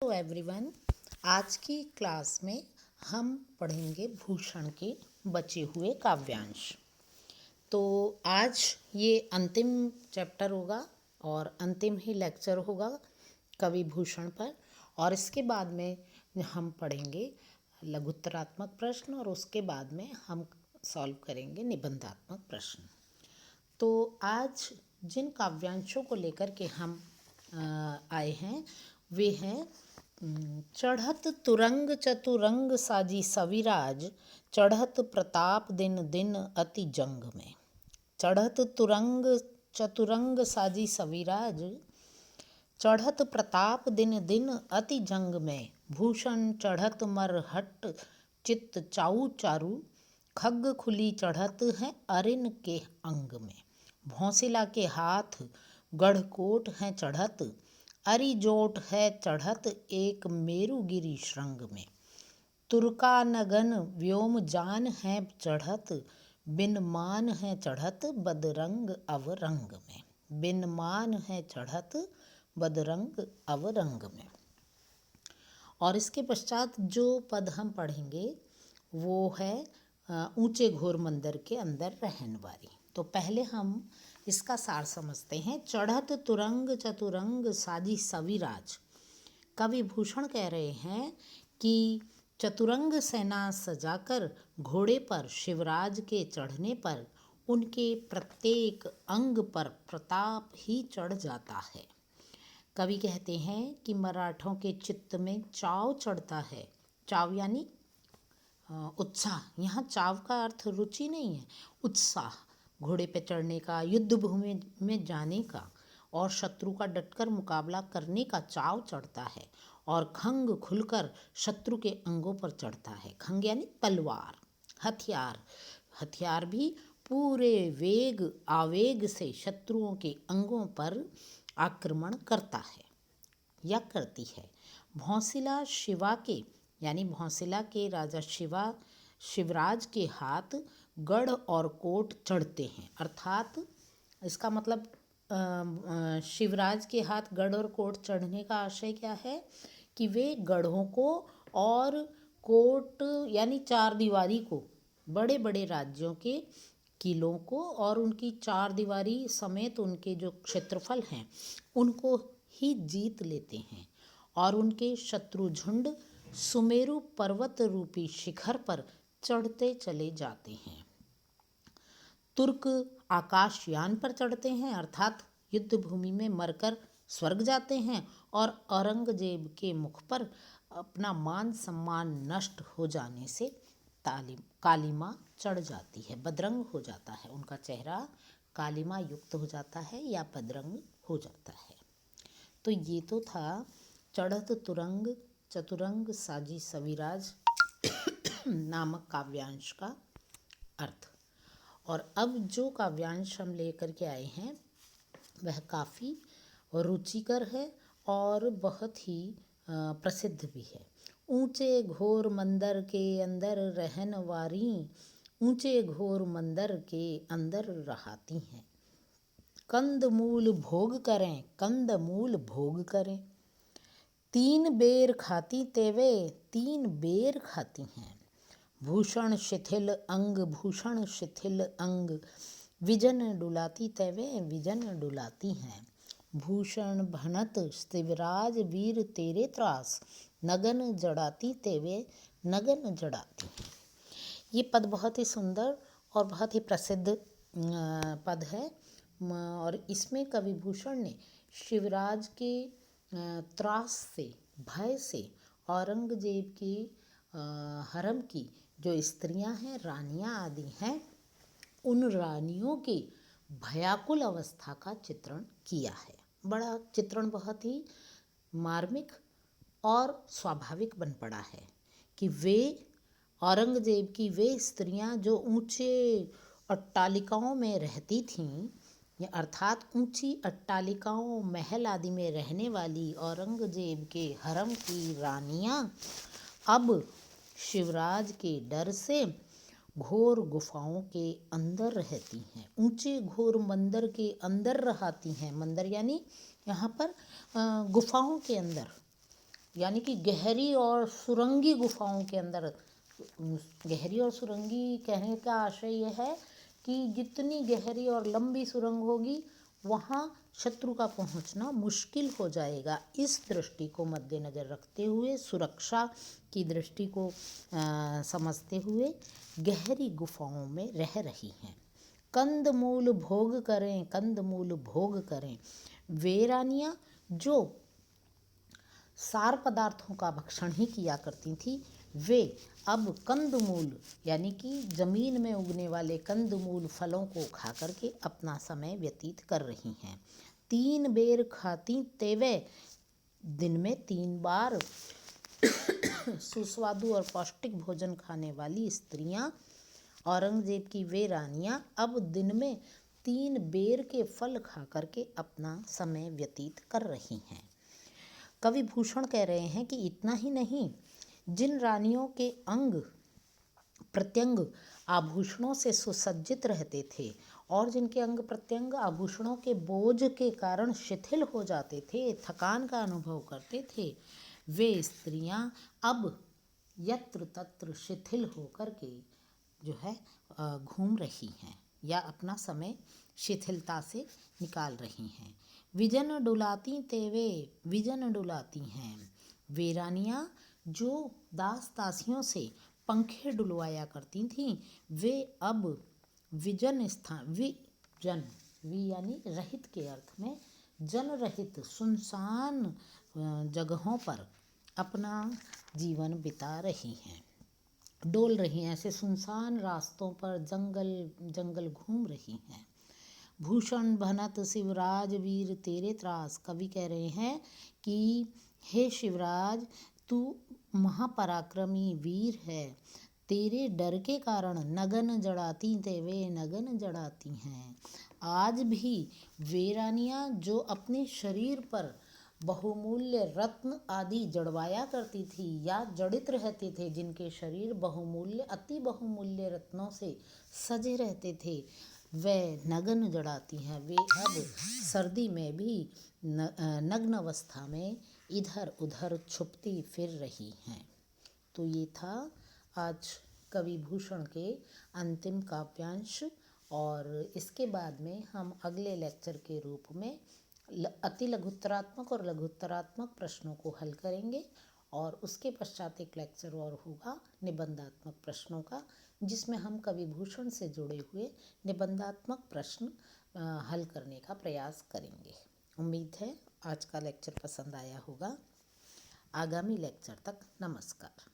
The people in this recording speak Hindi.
Hello everyone. आज की क्लास में हम पढ़ेंगे भूषण के बचे हुए काव्यांश। तो आज ये अंतिम चैप्टर होगा और अंतिम ही लेक्चर होगा कवि भूषण पर। और इसके बाद में हम पढ़ेंगे लघुत्तरात्मक प्रश्न और उसके बाद में हम सॉल्व करेंगे निबंधात्मक प्रश्न। तो आज जिन काव्यांशों को लेकर के हम आए हैं वे हैं चढ़त तुरंग चतुरंग साजी सविराज, चढ़त प्रताप दिन दिन अति जंग में। चढ़त तुरंग चतुरंग साजी सविराज, चढ़त प्रताप दिन दिन अति जंग में। भूषण चढ़त मरहट चित्त चाऊ चारू, खग खुली चढ़त है अरिन के अंग में। भौंसिला के हाथ गढ़कोट है चढ़त, अरिजोट है चढ़त एक मेरुगिरी श्रृंग में। तुर्का नगन व्योम जान है चढ़त, बिन मान है चढ़त बदरंग अवरंग में। बिन मान है चढ़त बदरंग अवरंग में। और इसके पश्चात जो पद हम पढ़ेंगे वो है ऊंचे घोर मंदिर के अंदर रहन वाली। तो पहले हम इसका सार समझते हैं। चढ़त तुरंग चतुरंग साजी सविराज। कवि भूषण कह रहे हैं कि चतुरंग सेना सजाकर घोड़े पर शिवराज के चढ़ने पर उनके प्रत्येक अंग पर प्रताप ही चढ़ जाता है। कवि कहते हैं कि मराठों के चित्त में चाव चढ़ता है। चाव यानी उत्साह। यहाँ चाव का अर्थ रुचि नहीं है, उत्साह। घोड़े पे चढ़ने का, युद्ध भूमि में जाने का और शत्रु का डटकर मुकाबला करने का चाव चढ़ता है। और खंग खुलकर शत्रु के अंगों पर चढ़ता है। खंग यानी तलवार, हथियार। हथियार भी पूरे वेग आवेग से शत्रुओं के अंगों पर आक्रमण करता है या करती है। भौंसिला शिवा के यानी भौंसिला के राजा शिवराज के हाथ गढ़ और कोट चढ़ते हैं। अर्थात इसका मतलब शिवराज के हाथ गढ़ और कोट चढ़ने का आशय क्या है कि वे गढ़ों को और कोट यानी चार दीवारी को, बड़े बड़े राज्यों के किलों को और उनकी चार दीवारी समेत उनके जो क्षेत्रफल हैं उनको ही जीत लेते हैं। और उनके शत्रु झुंड सुमेरु पर्वत रूपी शिखर पर चढ़ते चले जाते हैं। तुर्क आकाशयान पर चढ़ते हैं, अर्थात युद्ध भूमि में मरकर स्वर्ग जाते हैं। और औरंगजेब के मुख पर अपना मान सम्मान नष्ट हो जाने से कालिमा चढ़ जाती है, बदरंग हो जाता है। उनका चेहरा कालिमा युक्त हो जाता है या बदरंग हो जाता है। तो ये तो था चढ़त तुरंग चतुरंग साजी सविराज नामक काव्यांश का अर्थ। और अब जो काव्यांश हम लेकर के आए हैं वह काफ़ी रुचिकर है और बहुत ही प्रसिद्ध भी है। ऊंचे घोर मंदिर के अंदर रहन वारी, ऊंचे घोर मंदिर के अंदर रहाती हैं। कंद मूल भोग करें, कंद मूल भोग करें। तीन बेर खाती तेवे, तीन बेर खाती हैं। भूषण शिथिल अंग, भूषण शिथिल अंग। विजन डुलाती तेवे, विजन डुलाती हैं। भूषण भनत शिवराज वीर तेरे त्रास, नगन जड़ाती तेवे, नगन जड़ाती हैं। ये पद बहुत ही सुंदर और बहुत ही प्रसिद्ध पद है। और इसमें कवि भूषण ने शिवराज के त्रास से, भय से औरंगजेब की हरम की जो स्त्रियां हैं, रानियां आदि हैं, उन रानियों की भयाकुल अवस्था का चित्रण किया है। बड़ा चित्रण बहुत ही मार्मिक और स्वाभाविक बन पड़ा है कि वे औरंगजेब की वे स्त्रियां जो ऊंचे अट्टालिकाओं में रहती थीं, अर्थात ऊंची अट्टालिकाओं महल आदि में रहने वाली औरंगजेब के हरम की रानियां अब शिवराज के डर से घोर गुफाओं के अंदर रहती हैं, ऊंचे घोर मंदिर के अंदर रहती हैं। मंदिर यानी यहाँ पर गुफाओं के अंदर यानी कि गहरी और सुरंगी गुफाओं के अंदर, गहरी और सुरंगी कहने का आशय यह है कि जितनी गहरी और लंबी सुरंग होगी वहाँ शत्रु का पहुँचना मुश्किल हो जाएगा। इस दृष्टि को मद्देनज़र रखते हुए, सुरक्षा की दृष्टि को समझते हुए गहरी गुफाओं में रह रही हैं। कंदमूल भोग करें, कंदमूल भोग करें। वे रानियाँ जो सार पदार्थों का भक्षण ही किया करती थी, वे अब कंदमूल यानी कि ज़मीन में उगने वाले कंदमूल फलों को खा करके अपना समय व्यतीत कर रही हैं। 3 बेर खाती तेवे, दिन में 3 बार सुस्वादु और पौष्टिक भोजन खाने वाली स्त्रियां, औरंगजेब की वे रानियां अब दिन में 3 बेर के फल खा करके अपना समय व्यतीत कर रही हैं। कवि भूषण कह रहे हैं कि इतना ही नहीं, जिन रानियों के अंग प्रत्यंग आभूषणों से सुसज्जित रहते थे और जिनके अंग प्रत्यंग आभूषणों के बोझ के कारण शिथिल हो जाते थे, थकान का अनुभव करते थे, वे स्त्रियां अब यत्र तत्र शिथिल होकर के जो है घूम रही हैं या अपना समय शिथिलता से निकाल रही हैं। विजन डुलाती तेवे, विजन डुलाती हैं। वे रानियाँ जो दास दासियों से पंखे डुलवाया करती थीं, वे अब विजन स्थान, विजन, वि यानी रहित के अर्थ में, जन रहित सुनसान जगहों पर अपना जीवन बिता रही हैं, डोल रही हैं। ऐसे सुनसान रास्तों पर जंगल जंगल घूम रही हैं। भूषण भनत शिवराज वीर तेरे त्रास। कवि कह रहे हैं कि हे शिवराज, तू महापराक्रमी वीर है, तेरे डर के कारण नगन जड़ाती तेवे नगन जड़ाती हैं। आज भी वे रानियाँ जो अपने शरीर पर बहुमूल्य रत्न आदि जड़वाया करती थी या जड़ित रहते थे, जिनके शरीर बहुमूल्य अति बहुमूल्य रत्नों से सजे रहते थे, वे नगन जड़ाती हैं। वे अब सर्दी में भी नग्न अवस्था में इधर उधर छुपती फिर रही हैं। तो ये था आज कवि भूषण के अंतिम काव्यांश, और इसके बाद में हम अगले लेक्चर के रूप में अति लघुत्तरात्मक और लघुत्तरात्मक प्रश्नों को हल करेंगे, और उसके पश्चात एक लेक्चर और होगा निबंधात्मक प्रश्नों का, जिसमें हम कवि भूषण से जुड़े हुए निबंधात्मक प्रश्न हल करने का प्रयास करेंगे। उम्मीद है आज का लेक्चर पसंद आया होगा। आगामी लेक्चर तक नमस्कार।